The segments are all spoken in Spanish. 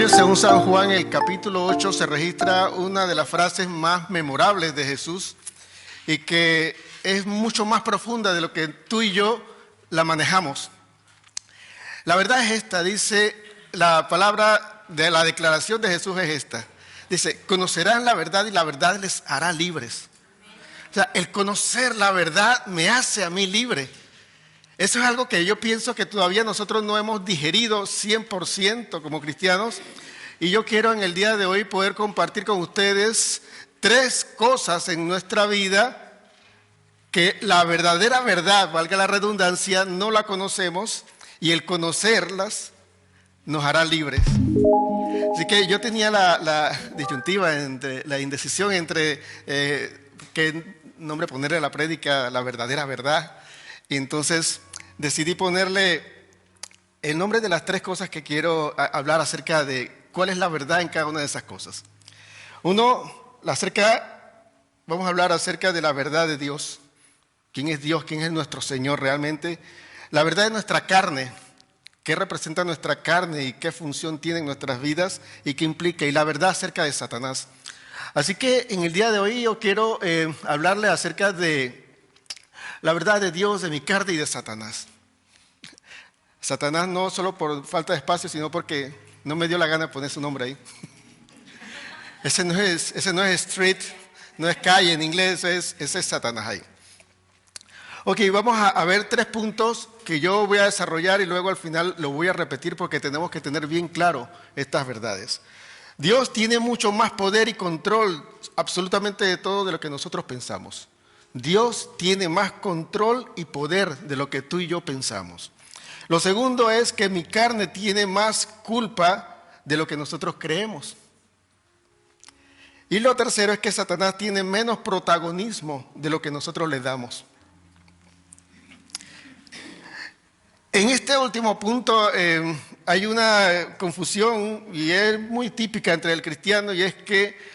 Evangelio según San Juan, el capítulo 8, se registra una de las frases más memorables de Jesús y que es mucho más profunda de lo que tú y yo la manejamos. La verdad es esta, dice la palabra de la declaración de Jesús es esta. Dice, conocerán la verdad y la verdad les hará libres. O sea, el conocer la verdad me hace a mí libre. Eso es algo que yo pienso que todavía nosotros no hemos digerido 100% como cristianos. Y yo quiero en el día de hoy poder compartir con ustedes 3 cosas en nuestra vida que la verdadera verdad, valga la redundancia, no la conocemos y el conocerlas nos hará libres. Así que yo tenía la disyuntiva, la indecisión entre qué nombre ponerle a la prédica, la verdadera verdad. Y entonces decidí ponerle el nombre de las 3 cosas que quiero hablar acerca de cuál es la verdad en cada una de esas cosas. Vamos a hablar acerca de la verdad de Dios. ¿Quién es Dios? ¿Quién es nuestro Señor realmente? La verdad de nuestra carne. ¿Qué representa nuestra carne y qué función tiene en nuestras vidas y qué implica? Y la verdad acerca de Satanás. Así que en el día de hoy yo quiero hablarle acerca de la verdad de Dios, de mi carne y de Satanás. Satanás no solo por falta de espacio, sino porque no me dio la gana de poner su nombre ahí. Ese no es street, no es calle en inglés, ese es Satanás ahí. Ok, vamos a ver 3 puntos que yo voy a desarrollar y luego al final lo voy a repetir porque tenemos que tener bien claro estas verdades. Dios tiene mucho más poder y control absolutamente de todo de lo que nosotros pensamos. Dios tiene más control y poder de lo que tú y yo pensamos. Lo segundo es que mi carne tiene más culpa de lo que nosotros creemos. Y lo tercero es que Satanás tiene menos protagonismo de lo que nosotros le damos. En este último punto hay una confusión y es muy típica entre el cristiano y es que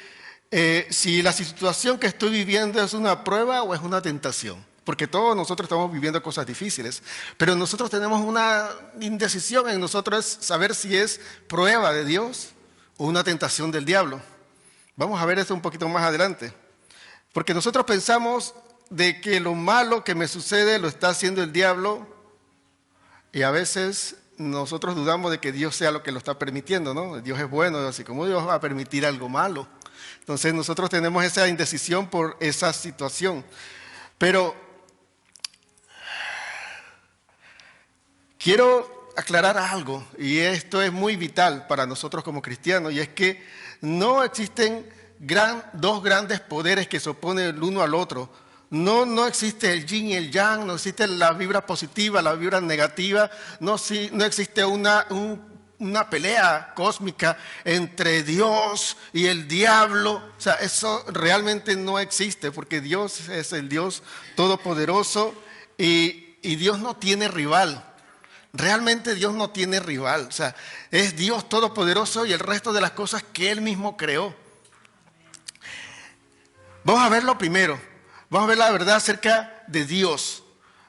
si la situación que estoy viviendo es una prueba o es una tentación. Porque todos nosotros estamos viviendo cosas difíciles, pero nosotros tenemos una indecisión en nosotros saber si es prueba de Dios o una tentación del diablo. Vamos a ver esto un poquito más adelante. Porque nosotros pensamos de que lo malo que me sucede lo está haciendo el diablo y a veces nosotros dudamos de que Dios sea lo que lo está permitiendo, ¿no? Dios es bueno, así como Dios va a permitir algo malo. Entonces nosotros tenemos esa indecisión por esa situación. Pero quiero aclarar algo, y esto es muy vital para nosotros como cristianos, y es que no existen 2 grandes poderes que se oponen el uno al otro. No existe el yin y el yang, no existe la vibra positiva, la vibra negativa, no existe una pelea cósmica entre Dios y el diablo. O sea, eso realmente no existe porque Dios es el Dios todopoderoso y Dios no tiene rival. Realmente Dios no tiene rival. O sea, es Dios todopoderoso y el resto de las cosas que Él mismo creó. Vamos a ver lo primero. Vamos a ver la verdad acerca de Dios.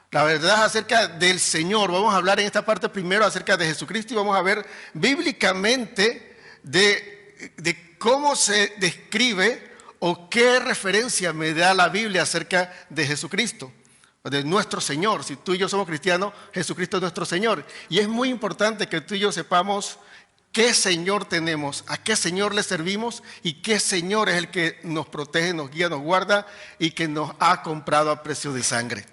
La verdad acerca del Señor. Vamos a hablar en esta parte primero acerca de Jesucristo y vamos a ver bíblicamente de cómo se describe o qué referencia me da la Biblia acerca de Jesucristo, de nuestro Señor. Si tú y yo somos cristianos, Jesucristo es nuestro Señor. Y es muy importante que tú y yo sepamos qué Señor tenemos, a qué Señor le servimos y qué Señor es el que nos protege, nos guía, nos guarda y que nos ha comprado a precio de sangre.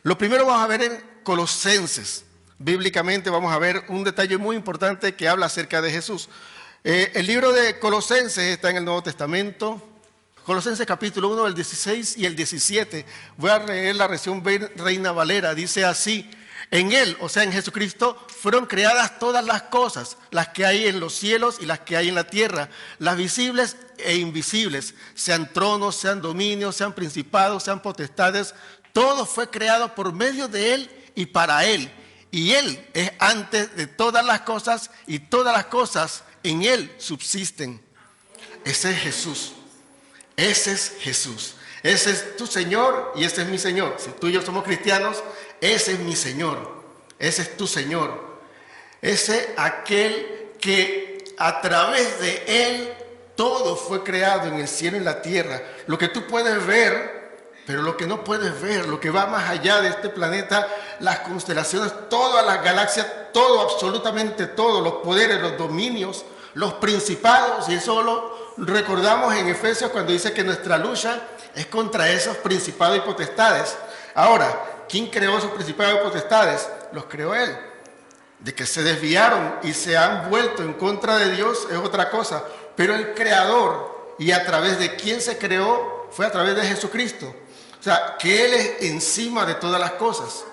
Lo primero vamos a ver en Colosenses. Bíblicamente vamos a ver un detalle muy importante que habla acerca de Jesús. El libro de Colosenses está en el Nuevo Testamento. Colosenses capítulo 1, el 16 y el 17. Voy a leer la versión Reina Valera. Dice así: en Él, o sea en Jesucristo, fueron creadas todas las cosas, las que hay en los cielos y las que hay en la tierra, las visibles e invisibles, sean tronos, sean dominios, sean principados, sean potestades. Todo fue creado por medio de Él y para Él. Y Él es antes de todas las cosas y todas las cosas en Él subsisten. Ese es Jesús. Ese es Jesús. Ese es tu Señor y ese es mi Señor. Si tú y yo somos cristianos, ese es mi Señor. Ese es tu Señor. Ese aquel que a través de Él todo fue creado en el cielo y en la tierra. Lo que tú puedes ver, pero lo que no puedes ver, lo que va más allá de este planeta, las constelaciones, todas las galaxias, todo, absolutamente todo, los poderes, los dominios, los principados, y eso lo recordamos en Efesios cuando dice que nuestra lucha es contra esos principados y potestades. Ahora, ¿quién creó esos principados y potestades? Los creó Él. De que se desviaron y se han vuelto en contra de Dios es otra cosa. Pero el creador, y a través de quien se creó, fue a través de Jesucristo. O sea, que Él es encima de todas las cosas.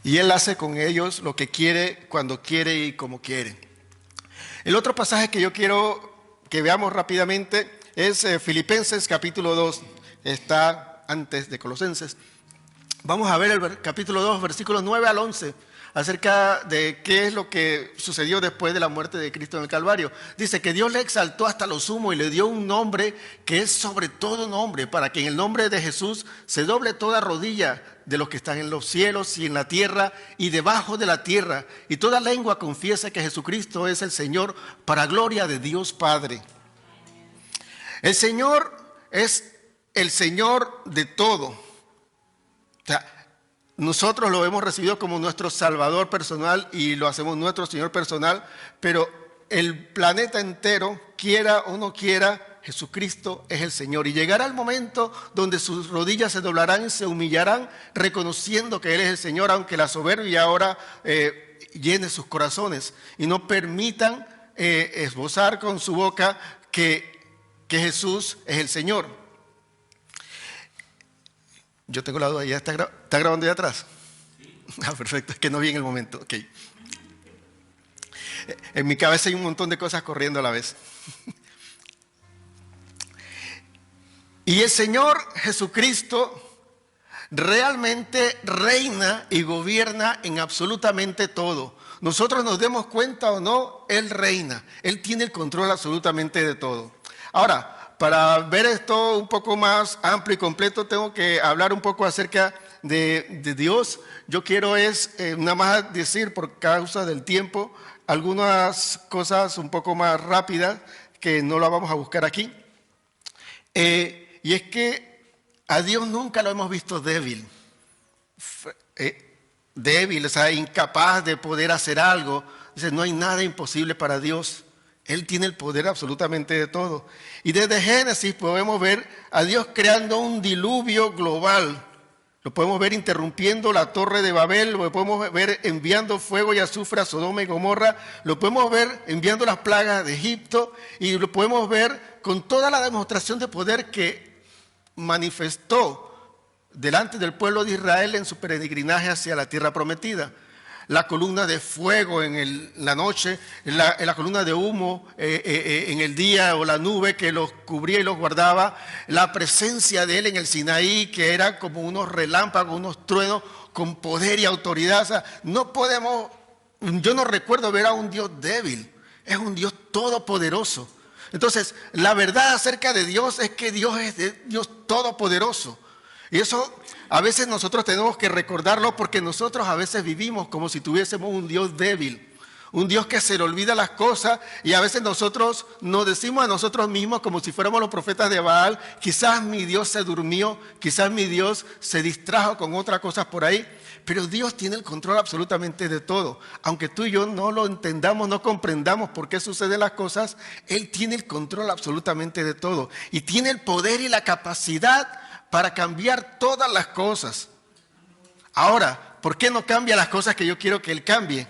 Y Él hace con ellos lo que quiere, cuando quiere y como quiere. El otro pasaje que yo quiero que veamos rápidamente es Filipenses capítulo 2. Está antes de Colosenses. Vamos a ver el capítulo 2, versículos 9 al 11. Acerca de qué es lo que sucedió después de la muerte de Cristo en el Calvario. Dice que Dios le exaltó hasta lo sumo y le dio un nombre que es sobre todo nombre, para que en el nombre de Jesús se doble toda rodilla de los que están en los cielos y en la tierra y debajo de la tierra, y toda lengua confiese que Jesucristo es el Señor, para gloria de Dios Padre. El Señor es el Señor de todo. O sea, nosotros lo hemos recibido como nuestro Salvador personal y lo hacemos nuestro Señor personal, pero el planeta entero, quiera o no quiera, Jesucristo es el Señor. Y llegará el momento donde sus rodillas se doblarán y se humillarán, reconociendo que Él es el Señor, aunque la soberbia ahora llene sus corazones y no permitan esbozar con su boca que Jesús es el Señor. Yo tengo la duda, ¿ya está grabando ya atrás? Ah, perfecto, es que no vi en el momento. Okay. En mi cabeza hay un montón de cosas corriendo a la vez. Y el Señor Jesucristo realmente reina y gobierna en absolutamente todo. Nosotros nos demos cuenta o no, Él reina. Él tiene el control absolutamente de todo. Ahora, para ver esto un poco más amplio y completo, tengo que hablar un poco acerca de Dios. Yo quiero nada más decir, por causa del tiempo, algunas cosas un poco más rápidas que no las vamos a buscar aquí. Y es que a Dios nunca lo hemos visto débil. Débil, o sea, incapaz de poder hacer algo. Dice, no hay nada imposible para Dios. Él tiene el poder absolutamente de todo. Y desde Génesis podemos ver a Dios creando un diluvio global. Lo podemos ver interrumpiendo la torre de Babel, lo podemos ver enviando fuego y azufre a Sodoma y Gomorra, lo podemos ver enviando las plagas de Egipto y lo podemos ver con toda la demostración de poder que manifestó delante del pueblo de Israel en su peregrinaje hacia la tierra prometida. La columna de fuego en la noche, la columna de humo en el día, o la nube que los cubría y los guardaba, la presencia de Él en el Sinaí, que era como unos relámpagos, unos truenos con poder y autoridad. O sea, yo no recuerdo ver a un Dios débil, es un Dios todopoderoso. Entonces, la verdad acerca de Dios es que Dios es Dios todopoderoso. Y eso a veces nosotros tenemos que recordarlo, porque nosotros a veces vivimos como si tuviésemos un Dios débil, un Dios que se le olvida las cosas, y a veces nosotros nos decimos a nosotros mismos como si fuéramos los profetas de Baal: quizás mi Dios se durmió, quizás mi Dios se distrajo con otras cosas por ahí. Pero Dios tiene el control absolutamente de todo. Aunque tú y yo no lo entendamos, no comprendamos por qué suceden las cosas, Él tiene el control absolutamente de todo. Y tiene el poder y la capacidad para cambiar todas las cosas. Ahora, ¿por qué no cambia las cosas que yo quiero que Él cambie?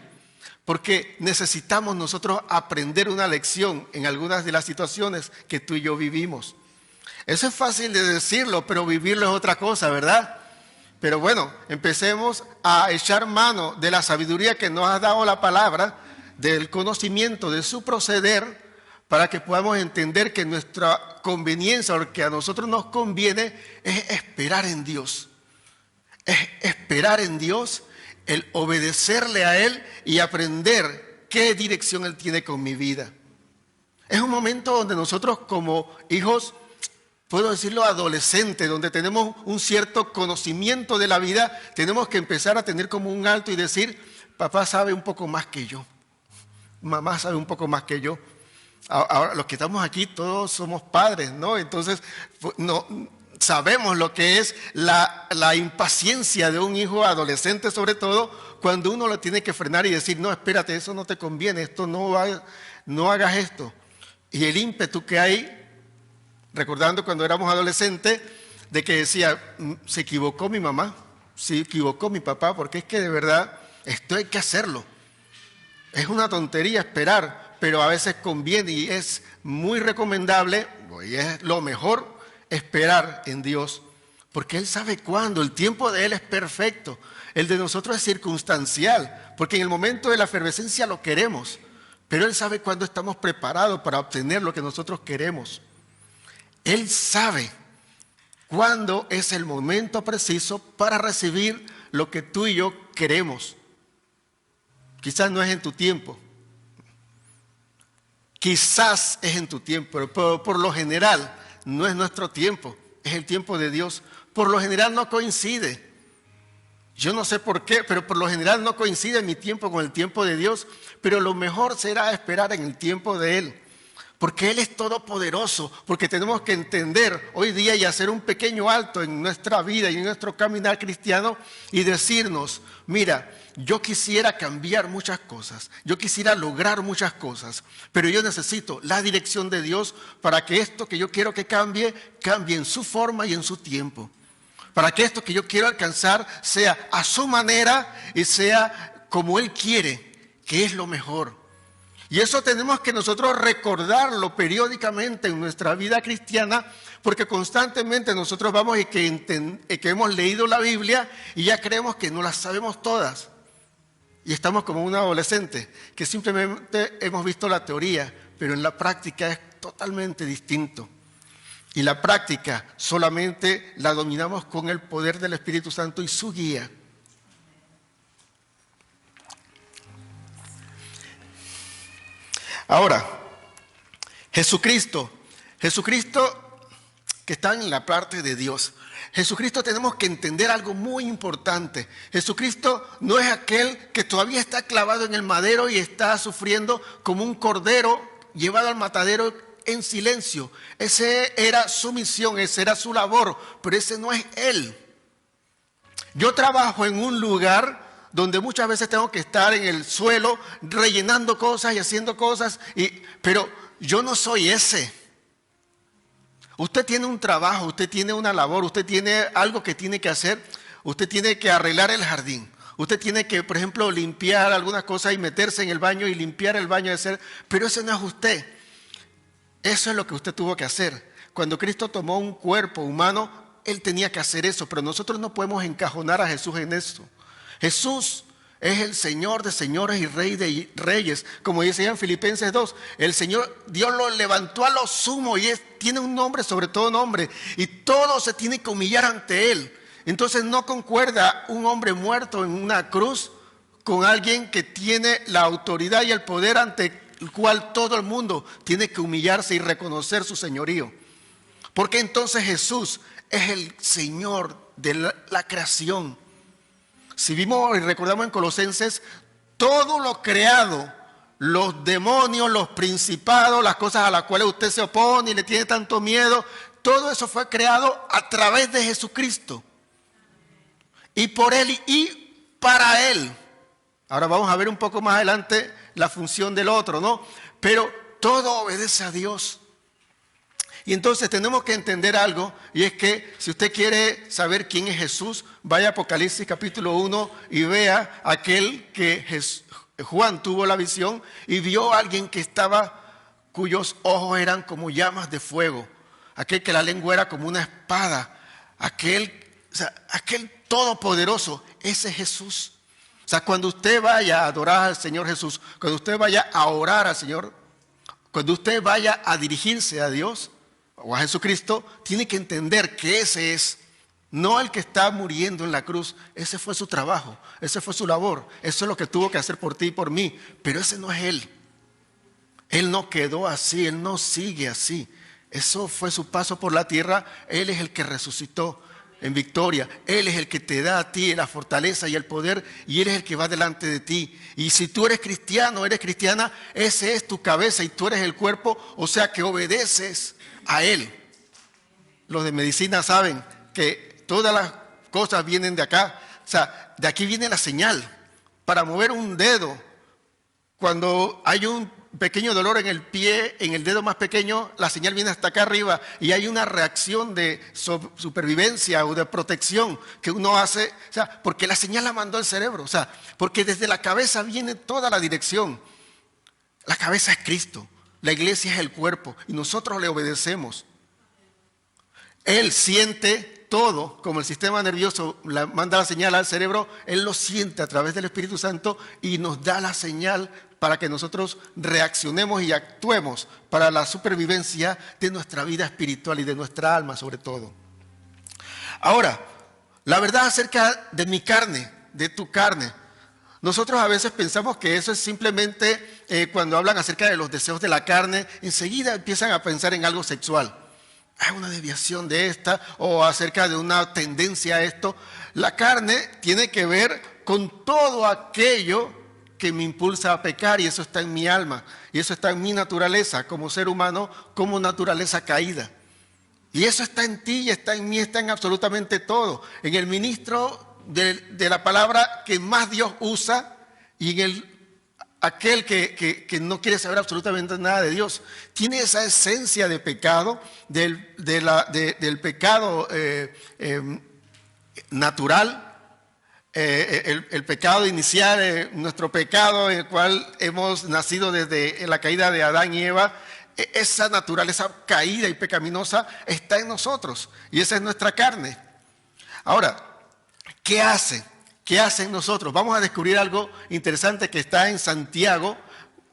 Porque necesitamos nosotros aprender una lección en algunas de las situaciones que tú y yo vivimos. Eso es fácil de decirlo, pero vivirlo es otra cosa, ¿verdad? Pero bueno, empecemos a echar mano de la sabiduría que nos ha dado la palabra, del conocimiento de su proceder, para que podamos entender que nuestra conveniencia, o lo que a nosotros nos conviene, es esperar en Dios. Es esperar en Dios, el obedecerle a Él y aprender qué dirección Él tiene con mi vida. Es un momento donde nosotros, como hijos, puedo decirlo, adolescentes, donde tenemos un cierto conocimiento de la vida, tenemos que empezar a tener como un alto y decir: papá sabe un poco más que yo, mamá sabe un poco más que yo. Ahora, los que estamos aquí, todos somos padres, ¿no? Entonces, no, sabemos lo que es la impaciencia de un hijo adolescente, sobre todo, cuando uno lo tiene que frenar y decir, no, espérate, eso no te conviene, esto no hagas esto. Y el ímpetu que hay, recordando cuando éramos adolescentes, de que decía, se equivocó mi mamá, se equivocó mi papá, porque es que de verdad esto hay que hacerlo. Es una tontería esperar, pero a veces conviene y es muy recomendable, y es lo mejor, esperar en Dios, porque Él sabe cuándo, el tiempo de Él es perfecto, el de nosotros es circunstancial, porque en el momento de la efervescencia lo queremos, pero Él sabe cuándo estamos preparados para obtener lo que nosotros queremos. Él sabe cuándo es el momento preciso para recibir lo que tú y yo queremos. Quizás no es en tu tiempo, quizás es en tu tiempo, pero por lo general no es nuestro tiempo, es el tiempo de Dios. Por lo general no coincide. Yo no sé por qué, pero por lo general no coincide mi tiempo con el tiempo de Dios, pero lo mejor será esperar en el tiempo de Él, porque Él es todopoderoso, porque tenemos que entender hoy día y hacer un pequeño alto en nuestra vida y en nuestro caminar cristiano y decirnos, mira, yo quisiera cambiar muchas cosas, yo quisiera lograr muchas cosas, pero yo necesito la dirección de Dios para que esto que yo quiero que cambie, cambie en su forma y en su tiempo. Para que esto que yo quiero alcanzar sea a su manera y sea como Él quiere, que es lo mejor. Y eso tenemos que nosotros recordarlo periódicamente en nuestra vida cristiana, porque constantemente nosotros vamos y que hemos leído la Biblia y ya creemos que no las sabemos todas. Y estamos como un adolescente, que simplemente hemos visto la teoría, pero en la práctica es totalmente distinto. Y la práctica solamente la dominamos con el poder del Espíritu Santo y su guía. Ahora, Jesucristo que está en la parte de Dios. Jesucristo tenemos que entender algo muy importante. Jesucristo no es aquel que todavía está clavado en el madero y está sufriendo como un cordero llevado al matadero en silencio. Esa era su misión, esa era su labor, pero ese no es Él. Yo trabajo en un lugar donde muchas veces tengo que estar en el suelo rellenando cosas y haciendo cosas, pero yo no soy ese. Usted tiene un trabajo, usted tiene una labor, usted tiene algo que tiene que hacer, usted tiene que arreglar el jardín, usted tiene que, por ejemplo, limpiar algunas cosas y meterse en el baño y limpiar el baño, pero ese no es usted. Eso es lo que usted tuvo que hacer. Cuando Cristo tomó un cuerpo humano, Él tenía que hacer eso, pero nosotros no podemos encajonar a Jesús en eso. Jesús es el Señor de señores y Rey de reyes, como dice en Filipenses 2. El Señor, Dios lo levantó a lo sumo y tiene un nombre sobre todo nombre, y todo se tiene que humillar ante Él. Entonces no concuerda un hombre muerto en una cruz con alguien que tiene la autoridad y el poder ante el cual todo el mundo tiene que humillarse y reconocer su señorío. Porque entonces Jesús es el Señor de la creación. Si vimos y recordamos en Colosenses, todo lo creado, los demonios, los principados, las cosas a las cuales usted se opone y le tiene tanto miedo, todo eso fue creado a través de Jesucristo. Y por Él y para Él. Ahora vamos a ver un poco más adelante la función del otro, ¿no? Pero todo obedece a Dios. Y entonces tenemos que entender algo, y es que si usted quiere saber quién es Jesús, vaya a Apocalipsis capítulo 1 y vea aquel que Juan tuvo la visión y vio a alguien cuyos ojos eran como llamas de fuego, aquel que la lengua era como una espada, aquel todopoderoso, ese es Jesús. O sea, cuando usted vaya a adorar al Señor Jesús, cuando usted vaya a orar al Señor, cuando usted vaya a dirigirse a Dios o a Jesucristo, tiene que entender que ese es, no el que está muriendo en la cruz. Ese fue su trabajo, ese fue su labor, eso es lo que tuvo que hacer por ti y por mí, pero ese no es Él. Él no quedó así, Él no sigue así. Eso fue su paso por la tierra. Él es el que resucitó. en victoria. Él es el que te da a ti la fortaleza y el poder, y Él es el que va delante de ti. Y si tú eres cristiano, eres cristiana, ese es tu cabeza y tú eres el cuerpo, o sea que obedeces a Él. Los de medicina saben que todas las cosas vienen de acá. O sea, de aquí viene la señal. Para mover un dedo, cuando hay un pequeño dolor en el pie, en el dedo más pequeño, la señal viene hasta acá arriba y hay una reacción de supervivencia o de protección que uno hace, o sea, porque la señal la mandó el cerebro, o sea, porque desde la cabeza viene toda la dirección. La cabeza es Cristo, la iglesia es el cuerpo y nosotros le obedecemos. Él siente todo, como el sistema nervioso manda la señal al cerebro, Él lo siente a través del Espíritu Santo y nos da la señal para que nosotros reaccionemos y actuemos para la supervivencia de nuestra vida espiritual y de nuestra alma sobre todo. Ahora, la verdad acerca de mi carne, de tu carne. Nosotros a veces pensamos que eso es simplemente cuando hablan acerca de los deseos de la carne, enseguida empiezan a pensar en algo sexual. Hay una desviación de esta o acerca de una tendencia a esto. La carne tiene que ver con todo aquello que me impulsa a pecar y eso está en mi alma y eso está en mi naturaleza como ser humano, como naturaleza caída. Y eso está en ti y está en mí, está en absolutamente todo. En el ministro de la palabra que más Dios usa y en aquel que no quiere saber absolutamente nada de Dios. Tiene esa esencia de pecado, del pecado natural. El pecado inicial, nuestro pecado en el cual hemos nacido desde la caída de Adán y Eva, esa naturaleza caída y pecaminosa está en nosotros y esa es nuestra carne. Ahora, ¿qué hace? ¿Qué hace en nosotros? Vamos a descubrir algo interesante que está en Santiago,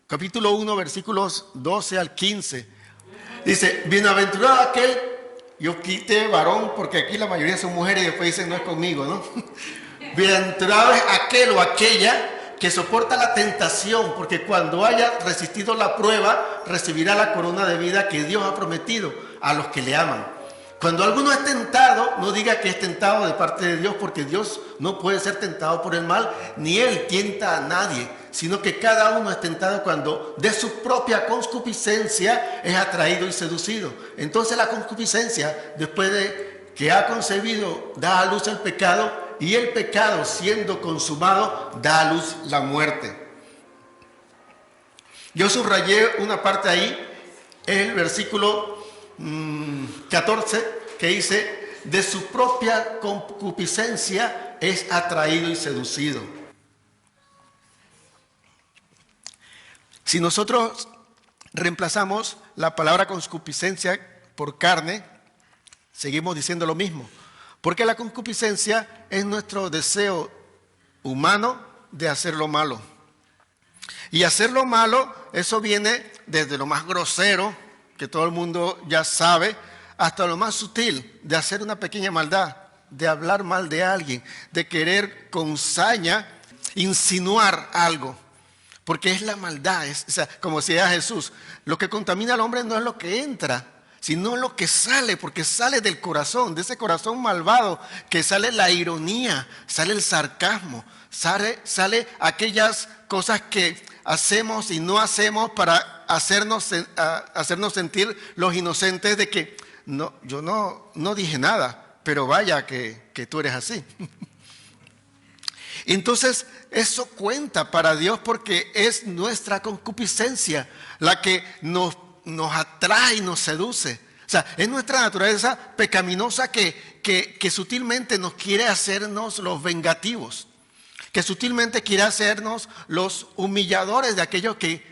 capítulo 1, versículos 12 al 15. Dice, bienaventurado aquel, yo quité varón porque aquí la mayoría son mujeres y después dicen no es conmigo, ¿no? Bienaventurado es aquel o aquella que soporta la tentación, porque cuando haya resistido la prueba, recibirá la corona de vida que Dios ha prometido a los que le aman. Cuando alguno es tentado, no diga que es tentado de parte de Dios, porque Dios no puede ser tentado por el mal, ni Él tienta a nadie, sino que cada uno es tentado cuando de su propia concupiscencia es atraído y seducido. Entonces la concupiscencia, después de que ha concebido, da a luz el pecado, y el pecado, siendo consumado, da a luz la muerte. Yo subrayé una parte ahí, el versículo 14, que dice, de su propia concupiscencia es atraído y seducido. Si nosotros reemplazamos la palabra concupiscencia por carne, seguimos diciendo lo mismo. Porque la concupiscencia es nuestro deseo humano de hacer lo malo. Y hacer lo malo, eso viene desde lo más grosero, que todo el mundo ya sabe, hasta lo más sutil, de hacer una pequeña maldad, de hablar mal de alguien, de querer con saña insinuar algo. Porque es la maldad, o sea, como decía Jesús, lo que contamina al hombre no es lo que entra, sino lo que sale, porque sale del corazón, de ese corazón malvado, que sale la ironía, sale el sarcasmo, sale aquellas cosas que hacemos y no hacemos para hacernos sentir los inocentes de que no, yo no dije nada, pero vaya que tú eres así. Entonces, eso cuenta para Dios porque es nuestra concupiscencia la que nos atrae y nos seduce. O sea, es nuestra naturaleza pecaminosa que sutilmente nos quiere hacernos los vengativos, que sutilmente quiere hacernos los humilladores de aquellos que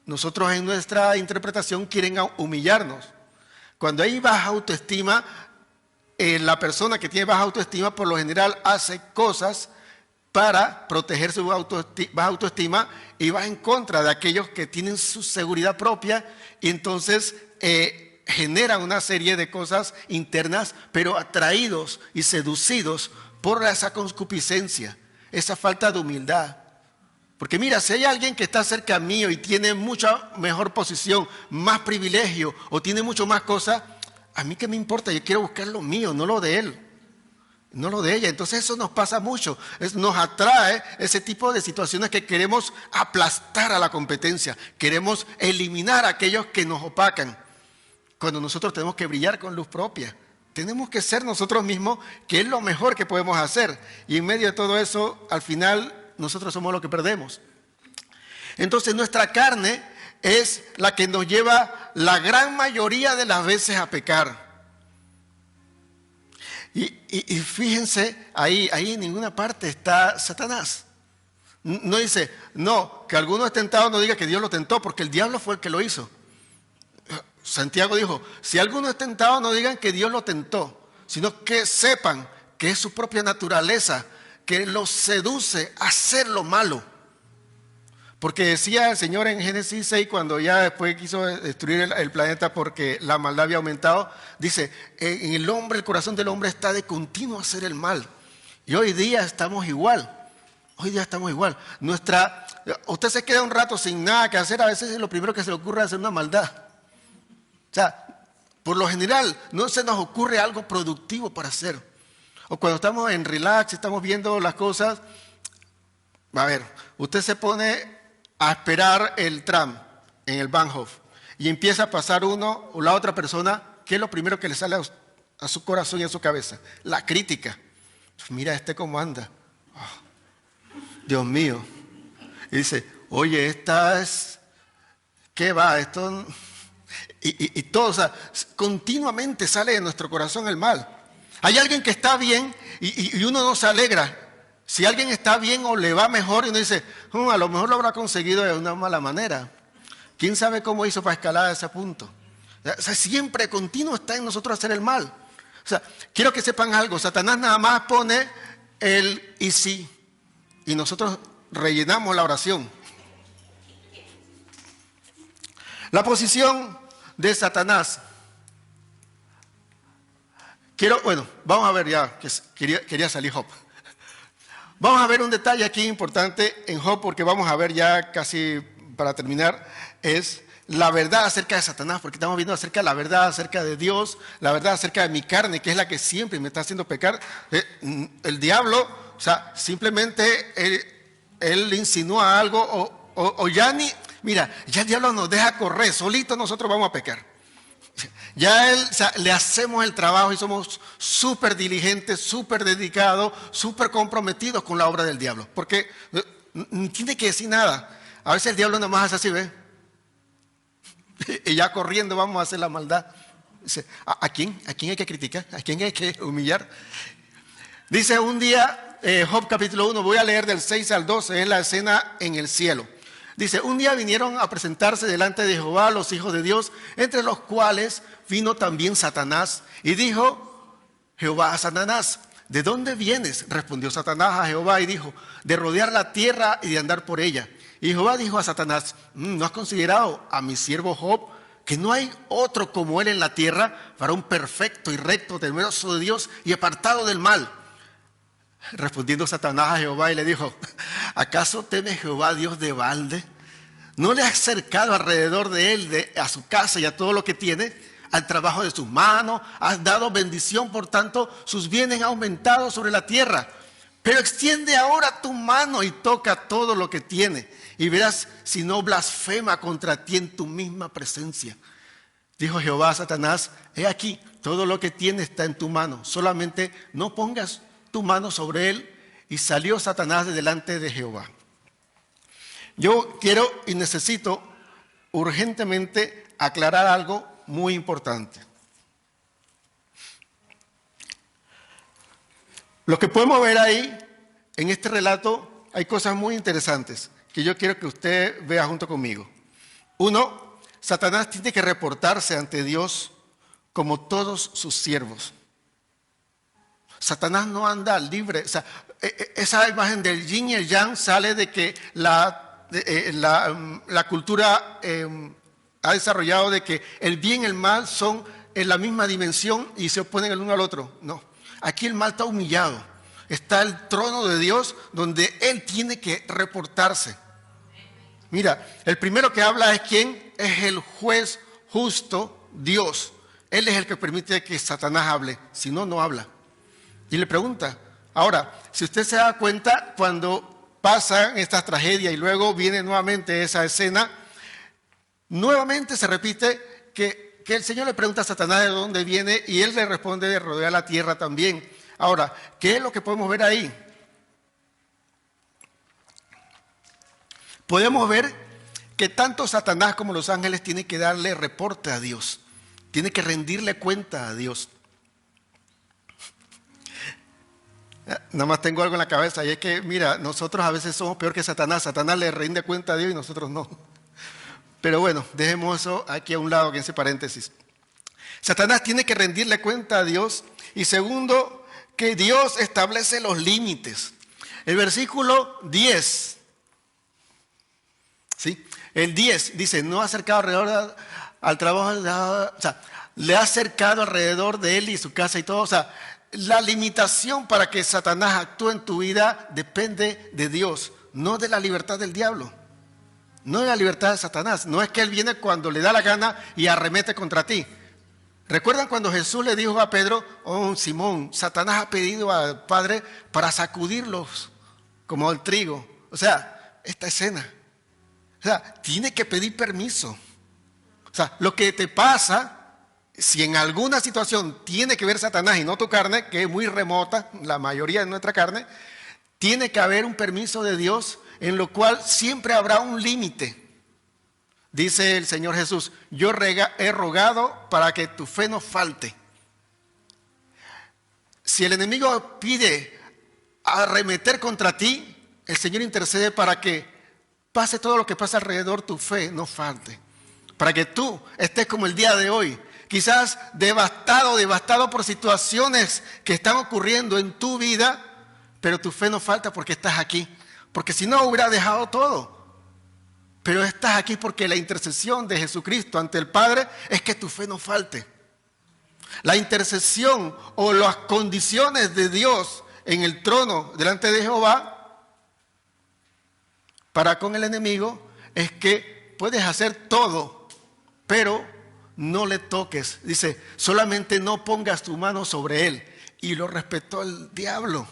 nosotros en nuestra interpretación quieren humillarnos. Cuando hay baja autoestima, la persona que tiene baja autoestima por lo general hace cosas para proteger su baja autoestima y va en contra de aquellos que tienen su seguridad propia y entonces genera una serie de cosas internas, pero atraídos y seducidos por esa concupiscencia, esa falta de humildad. Porque mira, si hay alguien que está cerca mío y tiene mucha mejor posición, más privilegio o tiene mucho más cosas, a mí qué me importa, yo quiero buscar lo mío, no lo de él. no lo de ella. Entonces eso nos pasa mucho, nos atrae ese tipo de situaciones que queremos aplastar a la competencia, queremos eliminar a aquellos que nos opacan, cuando nosotros tenemos que brillar con luz propia. Tenemos que ser nosotros mismos, que es lo mejor que podemos hacer. Y en medio de todo eso, al final, nosotros somos los que perdemos. Entonces nuestra carne es la que nos lleva la gran mayoría de las veces a pecar. Y fíjense, ahí en ninguna parte está Satanás. No dice, no, que alguno es tentado, no diga que Dios lo tentó, porque el diablo fue el que lo hizo. Santiago dijo, si alguno es tentado, no digan que Dios lo tentó, sino que sepan que es su propia naturaleza, que los seduce a hacer lo malo. Porque decía el Señor en Génesis 6, cuando ya después quiso destruir el planeta porque la maldad había aumentado, dice, en el hombre, el corazón del hombre está de continuo a hacer el mal. Y hoy día estamos igual. Usted se queda un rato sin nada que hacer, a veces lo primero que se le ocurre es hacer una maldad. O sea, por lo general no se nos ocurre algo productivo para hacer. O cuando estamos en relax, estamos viendo las cosas, a ver, usted se pone a esperar el tram en el Bahnhof y empieza a pasar uno o la otra persona, ¿qué es lo primero que le sale a su corazón y a su cabeza? La crítica. Mira cómo anda. Oh, Dios mío. Y dice, oye, ¿qué va? Esto... Y todo, o sea, continuamente sale de nuestro corazón el mal. Hay alguien que está bien y uno no se alegra. Si alguien está bien o le va mejor y uno dice, a lo mejor lo habrá conseguido de una mala manera. ¿Quién sabe cómo hizo para escalar a ese punto? O sea, siempre, continuo está en nosotros hacer el mal. O sea, quiero que sepan algo, Satanás nada más pone el y sí, y nosotros rellenamos la oración. La posición de Satanás. Vamos a ver ya, que quería salir Job. Vamos a ver un detalle aquí importante en Job, porque vamos a ver ya casi para terminar, es la verdad acerca de Satanás, porque estamos viendo acerca de la verdad acerca de Dios, la verdad acerca de mi carne, que es la que siempre me está haciendo pecar. El diablo, o sea, simplemente él insinúa algo o ya ni... Mira, ya el diablo nos deja correr, solito nosotros vamos a pecar. Ya le hacemos el trabajo y somos súper diligentes, súper dedicados, súper comprometidos con la obra del diablo. Porque no tiene que decir nada. A veces el diablo nada más hace así, ¿ve? Y ya corriendo vamos a hacer la maldad. Dice, ¿a quién hay que criticar? ¿A quién hay que humillar? Dice un día, Job capítulo 1, voy a leer del 6 al 12, es la escena en el cielo. Dice, un día vinieron a presentarse delante de Jehová los hijos de Dios, entre los cuales vino también Satanás. Y dijo Jehová a Satanás, ¿de dónde vienes? Respondió Satanás a Jehová y dijo, de rodear la tierra y de andar por ella. Y Jehová dijo a Satanás, ¿no has considerado a mi siervo Job, que no hay otro como él en la tierra, varón perfecto y recto, temeroso de Dios y apartado del mal? Respondiendo Satanás a Jehová y le dijo, ¿acaso teme Jehová Dios de balde? ¿No le has cercado alrededor de él, a su casa y a todo lo que tiene, al trabajo de sus manos? Has dado bendición, por tanto sus bienes han aumentado sobre la tierra. Pero extiende ahora tu mano y toca todo lo que tiene, y verás si no blasfema contra ti en tu misma presencia. Dijo Jehová a Satanás, he aquí, todo lo que tiene está en tu mano, solamente no pongas tu mano sobre él. Y salió Satanás de delante de Jehová. Yo quiero y necesito urgentemente aclarar algo muy importante. Lo que podemos ver ahí, en este relato, hay cosas muy interesantes que yo quiero que usted vea junto conmigo. Uno, Satanás tiene que reportarse ante Dios como todos sus siervos. Satanás no anda libre. O sea, esa imagen del yin y el yang sale de que la cultura ha desarrollado de que el bien y el mal son en la misma dimensión y se oponen el uno al otro. No, aquí el mal está humillado. Está el trono de Dios donde él tiene que reportarse. Mira, el primero que habla es ¿quién? Es el juez justo, Dios. Él es el que permite que Satanás hable, si no, no habla. Y le pregunta. Ahora, si usted se da cuenta, cuando pasan estas tragedias y luego viene nuevamente esa escena, nuevamente se repite que el Señor le pregunta a Satanás de dónde viene y él le responde de rodear la tierra también. Ahora, ¿qué es lo que podemos ver ahí? Podemos ver que tanto Satanás como los ángeles tienen que darle reporte a Dios, tienen que rendirle cuenta a Dios. Nada más tengo algo en la cabeza y es que, mira, nosotros a veces somos peor que Satanás. Satanás le rinde cuenta a Dios y nosotros no. Pero bueno, dejemos eso aquí a un lado, aquí en ese paréntesis. Satanás tiene que rendirle cuenta a Dios. Y segundo, que Dios establece los límites. El versículo 10, ¿sí? El 10 dice, no ha acercado alrededor al trabajo, o sea, le ha acercado alrededor de él y su casa y todo. O sea, la limitación para que Satanás actúe en tu vida depende de Dios, no de la libertad del diablo. No de la libertad de Satanás. No es que él viene cuando le da la gana y arremete contra ti. ¿Recuerdan cuando Jesús le dijo a Pedro, oh Simón, Satanás ha pedido al Padre para sacudirlos como el trigo? O sea, esta escena. O sea, tiene que pedir permiso. O sea, lo que te pasa, si en alguna situación tiene que ver Satanás y no tu carne, que es muy remota, la mayoría de nuestra carne, tiene que haber un permiso de Dios en lo cual siempre habrá un límite. Dice el Señor Jesús, yo he rogado para que tu fe no falte. Si el enemigo pide arremeter contra ti, el Señor intercede para que pase todo lo que pasa alrededor, tu fe no falte. Para que tú estés como el día de hoy, quizás devastado por situaciones que están ocurriendo en tu vida, pero tu fe no falta porque estás aquí. Porque si no, hubiera dejado todo. Pero estás aquí porque la intercesión de Jesucristo ante el Padre es que tu fe no falte. La intercesión o las condiciones de Dios en el trono delante de Jehová para con el enemigo es que puedes hacer todo, pero no le toques. Dice, solamente no pongas tu mano sobre él. Y lo respetó el diablo.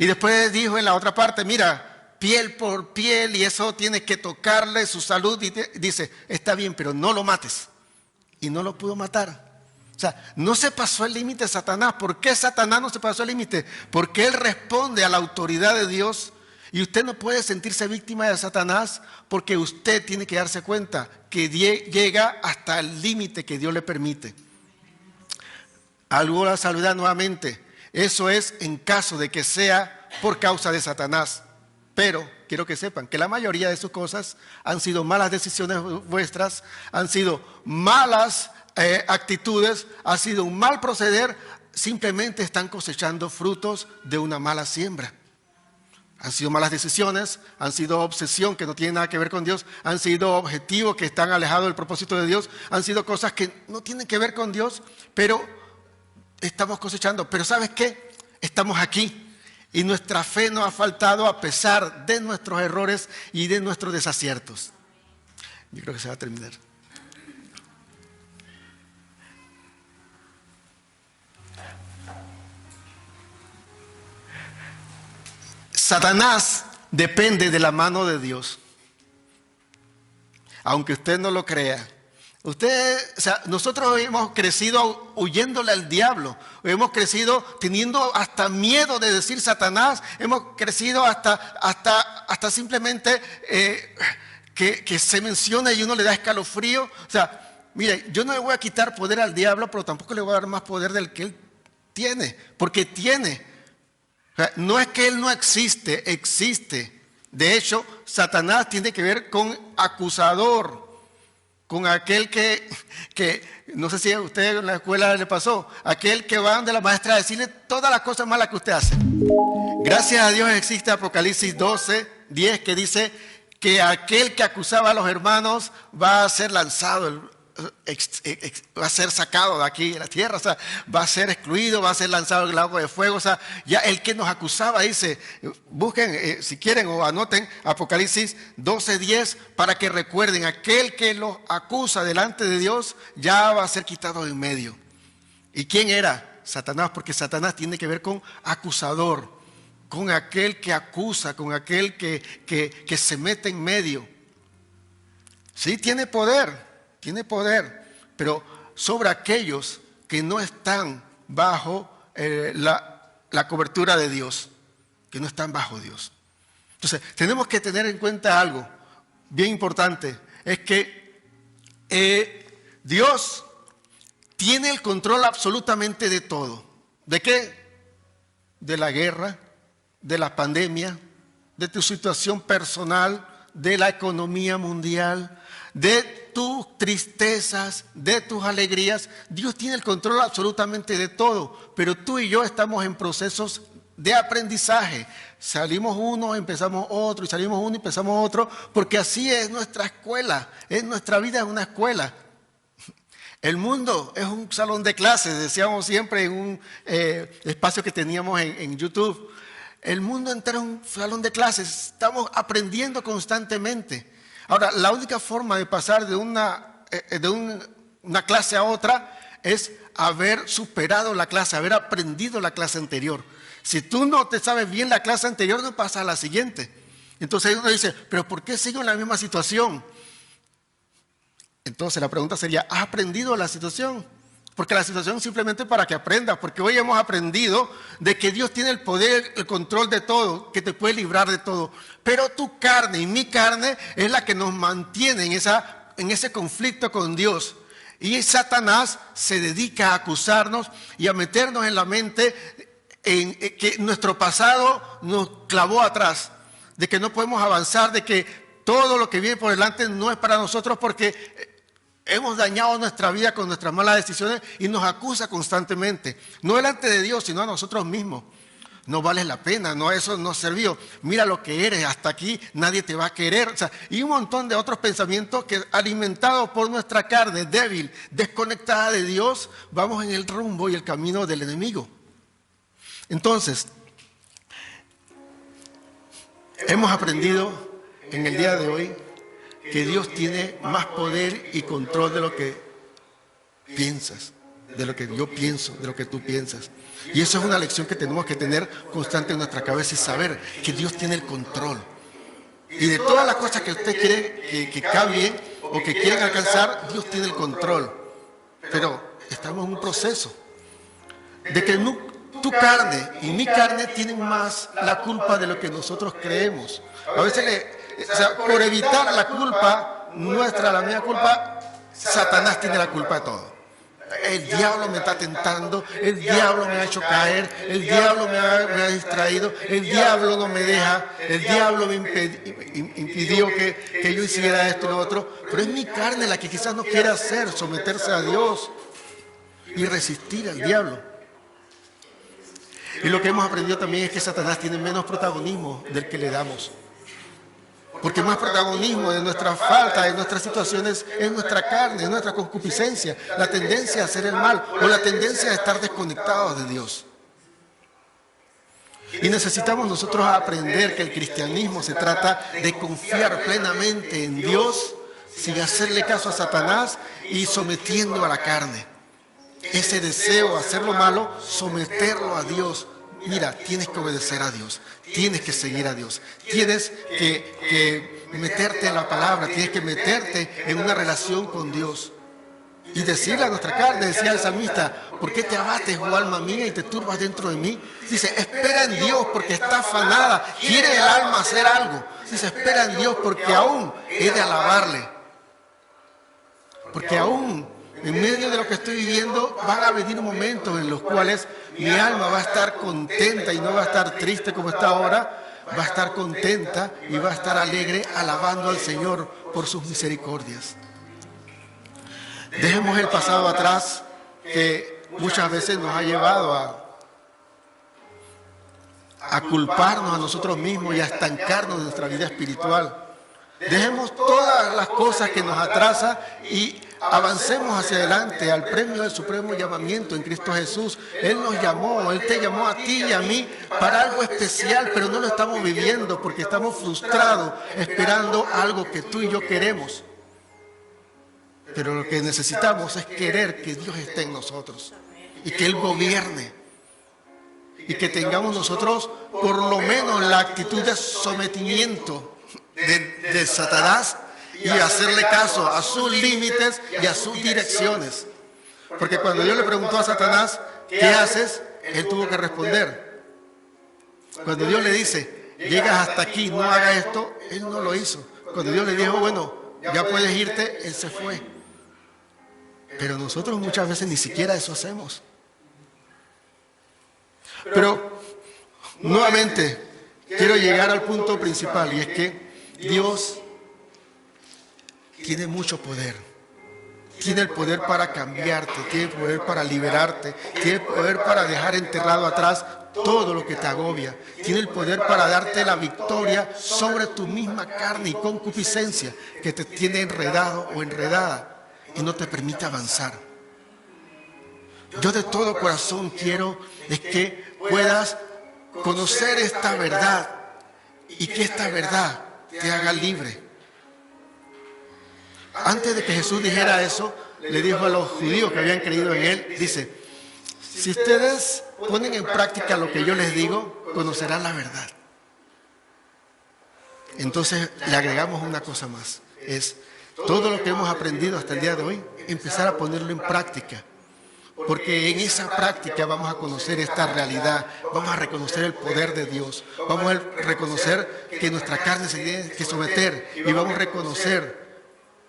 Y después dijo en la otra parte, mira, piel por piel y eso tiene que tocarle su salud. Y dice, está bien, pero no lo mates. Y no lo pudo matar. O sea, no se pasó el límite de Satanás. ¿Por qué Satanás no se pasó el límite? Porque él responde a la autoridad de Dios. Y usted no puede sentirse víctima de Satanás porque usted tiene que darse cuenta que llega hasta el límite que Dios le permite. Algo la saludad nuevamente. Eso es en caso de que sea por causa de Satanás. Pero quiero que sepan que la mayoría de sus cosas han sido malas decisiones vuestras, han sido malas actitudes, ha sido un mal proceder, simplemente están cosechando frutos de una mala siembra. Han sido malas decisiones, han sido obsesión que no tiene nada que ver con Dios, han sido objetivos que están alejados del propósito de Dios, han sido cosas que no tienen que ver con Dios, pero estamos cosechando. Pero ¿sabes qué? Estamos aquí. Y nuestra fe no ha faltado a pesar de nuestros errores y de nuestros desaciertos. Yo creo que se va a terminar. Satanás depende de la mano de Dios. Aunque usted no lo crea. Nosotros hemos crecido huyéndole al diablo, hemos crecido teniendo hasta miedo de decir Satanás, hemos crecido hasta simplemente que se menciona y uno le da escalofrío. O sea, mire, yo no le voy a quitar poder al diablo, pero tampoco le voy a dar más poder del que él tiene, porque tiene. O sea, no es que él no existe, existe. De hecho, Satanás tiene que ver con acusador. Con aquel que, no sé si a usted en la escuela le pasó, aquel que va donde la maestra a decirle todas las cosas malas que usted hace. Gracias a Dios existe Apocalipsis 12:10 que dice que aquel que acusaba a los hermanos va a ser lanzado, va a ser sacado de aquí de la tierra, o sea, va a ser excluido, va a ser lanzado al lago de fuego. O sea, ya el que nos acusaba dice, busquen si quieren o anoten Apocalipsis 12:10 para que recuerden, aquel que los acusa delante de Dios ya va a ser quitado de en medio. ¿Y quién era? Satanás, porque Satanás tiene que ver con acusador, con aquel que acusa, con aquel que se mete en medio. Sí, tiene poder, pero sobre aquellos que no están bajo la cobertura de Dios, que no están bajo Dios. Entonces, tenemos que tener en cuenta algo bien importante, es que Dios tiene el control absolutamente de todo. ¿De qué? De la guerra, de la pandemia, de tu situación personal, de la economía mundial, de tus tristezas, de tus alegrías. Dios tiene el control absolutamente de todo, pero tú y yo estamos en procesos de aprendizaje. Salimos uno, empezamos otro, y salimos uno y empezamos otro, porque así es nuestra escuela, nuestra vida es una escuela. El mundo es un salón de clases, decíamos siempre en un espacio que teníamos en YouTube. El mundo entero es un salón de clases, estamos aprendiendo constantemente. Ahora, la única forma de pasar de una clase a otra es haber superado la clase, haber aprendido la clase anterior. Si tú no te sabes bien la clase anterior, no pasas a la siguiente. Entonces uno dice, ¿pero por qué sigo en la misma situación? Entonces la pregunta sería, ¿has aprendido la situación? Porque la situación es simplemente para que aprendas, porque hoy hemos aprendido de que Dios tiene el poder, el control de todo, que te puede librar de todo. Pero tu carne y mi carne es la que nos mantiene en ese conflicto con Dios. Y Satanás se dedica a acusarnos y a meternos en la mente en que nuestro pasado nos clavó atrás, de que no podemos avanzar, de que todo lo que viene por delante no es para nosotros porque hemos dañado nuestra vida con nuestras malas decisiones y nos acusa constantemente, no delante de Dios, sino a nosotros mismos. No vales la pena, no, eso no sirvió. Mira lo que eres, hasta aquí nadie te va a querer. O sea, y un montón de otros pensamientos que, alimentados por nuestra carne débil, desconectada de Dios, vamos en el rumbo y el camino del enemigo. Entonces, hemos aprendido en el día de hoy que Dios tiene más poder y control de lo que piensas, de lo que yo pienso, de lo que tú piensas. Y eso es una lección que tenemos que tener constante en nuestra cabeza y saber que Dios tiene el control. Y de todas las cosas que usted quiere que cambien o que quieren alcanzar, Dios tiene el control. Pero estamos en un proceso de que tu carne y mi carne tienen más la culpa de lo que nosotros creemos. A veces por evitar la culpa nuestra, la mía culpa, Satanás tiene la culpa de todo. El diablo me está tentando, el diablo me ha hecho caer, el diablo me ha distraído, el diablo no me deja, el diablo me impidió que yo hiciera esto y lo otro. Pero es mi carne la que quizás no quiere hacer, someterse a Dios y resistir al diablo. Y lo que hemos aprendido también es que Satanás tiene menos protagonismo del que le damos. Porque más protagonismo de nuestra falta, de nuestras situaciones, es nuestra carne, es nuestra concupiscencia, la tendencia a hacer el mal o la tendencia a estar desconectados de Dios. Y necesitamos nosotros aprender que el cristianismo se trata de confiar plenamente en Dios sin hacerle caso a Satanás y sometiendo a la carne. Ese deseo de hacer lo malo, someterlo a Dios. Mira, tienes que obedecer a Dios, tienes que seguir a Dios, tienes que meterte en la palabra, tienes que meterte en una relación con Dios. Y decirle a nuestra carne, decía el salmista, ¿por qué te abates, oh alma mía, y te turbas dentro de mí? Dice, espera en Dios porque está afanada, quiere el alma hacer algo. Dice, espera en Dios porque aún he de alabarle. Porque aún en medio de lo que estoy viviendo van a venir momentos en los cuales mi alma va a estar contenta y no va a estar triste como está ahora, va a estar contenta y va a estar alegre alabando al Señor por sus misericordias. Dejemos el pasado atrás que muchas veces nos ha llevado a culparnos a nosotros mismos y a estancarnos en nuestra vida espiritual. Dejemos todas las cosas que nos atrasan y avancemos hacia adelante al premio del supremo llamamiento en Cristo Jesús. Él nos llamó, Él te llamó a ti y a mí para algo especial, pero no lo estamos viviendo porque estamos frustrados esperando algo que tú y yo queremos. Pero lo que necesitamos es querer que Dios esté en nosotros y que Él gobierne. Y que tengamos nosotros por lo menos la actitud de sometimiento de Satanás y hacerle caso a sus límites y a sus direcciones. Porque cuando Dios le preguntó a Satanás, ¿qué haces?, él tuvo que responder. Cuando Dios le dice, llegas hasta aquí, no hagas esto, él no lo hizo. Cuando Dios le dijo, bueno, ya puedes irte, él se fue. Pero nosotros muchas veces ni siquiera eso hacemos. Pero nuevamente quiero llegar al punto principal, y es que Dios tiene mucho poder. Tiene el poder para cambiarte, tiene el poder para liberarte, tiene el poder para dejar enterrado atrás todo lo que te agobia. Tiene el poder para darte la victoria sobre tu misma carne y concupiscencia que te tiene enredado o enredada y no te permite avanzar. Yo de todo corazón quiero es que puedas conocer esta verdad y que esta verdad te haga libre. Antes de que Jesús dijera eso, le dijo a los judíos que habían creído en Él, dice, si ustedes ponen en práctica lo que yo les digo, conocerán la verdad. Entonces le agregamos una cosa más, es todo lo que hemos aprendido hasta el día de hoy, empezar a ponerlo en práctica. Porque en esa práctica vamos a conocer esta realidad, vamos a reconocer el poder de Dios, vamos a reconocer que nuestra carne se tiene que someter y vamos a reconocer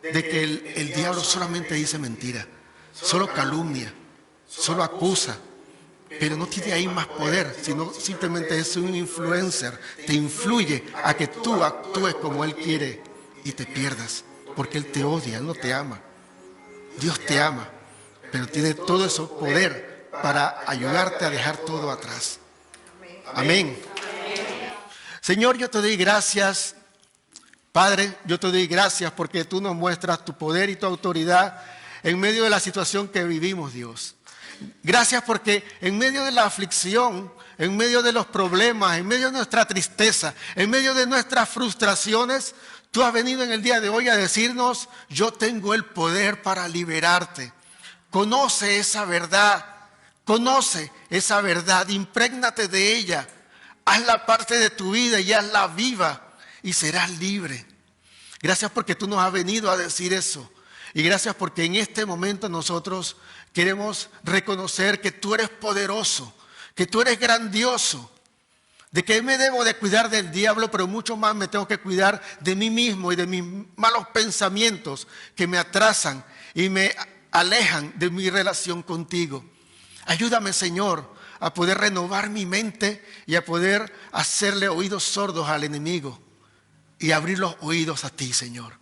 de que el diablo solamente dice mentira, solo calumnia, solo acusa, pero no tiene ahí más poder, sino simplemente es un influencer, te influye a que tú actúes como él quiere y te pierdas, porque él te odia, él no te ama. Dios te ama, pero tiene todo ese poder para ayudarte a dejar todo atrás. Amén. Señor, yo te doy gracias. Padre, yo te doy gracias porque tú nos muestras tu poder y tu autoridad en medio de la situación que vivimos, Dios. Gracias porque en medio de la aflicción, en medio de los problemas, en medio de nuestra tristeza, en medio de nuestras frustraciones, tú has venido en el día de hoy a decirnos, yo tengo el poder para liberarte. Conoce esa verdad, imprégnate de ella, hazla parte de tu vida y hazla viva. Y serás libre. Gracias porque tú nos has venido a decir eso. Y gracias porque en este momento nosotros queremos reconocer que tú eres poderoso, que tú eres grandioso. De que me debo de cuidar del diablo, pero mucho más me tengo que cuidar de mí mismo y de mis malos pensamientos que me atrasan y me alejan de mi relación contigo. Ayúdame, Señor, a poder renovar mi mente y a poder hacerle oídos sordos al enemigo. Y abrir los oídos a ti, Señor.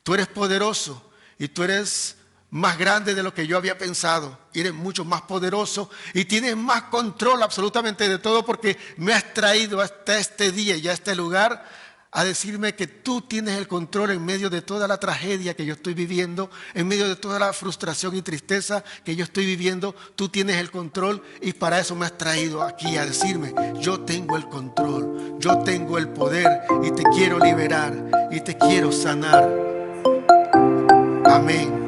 Tú eres poderoso y tú eres más grande de lo que yo había pensado. Y eres mucho más poderoso y tienes más control absolutamente de todo porque me has traído hasta este día y a este lugar a decirme que tú tienes el control en medio de toda la tragedia que yo estoy viviendo, en medio de toda la frustración y tristeza que yo estoy viviendo. Tú tienes el control y para eso me has traído aquí a decirme, yo tengo el control, yo tengo el poder y te quiero liberar y te quiero sanar. Amén.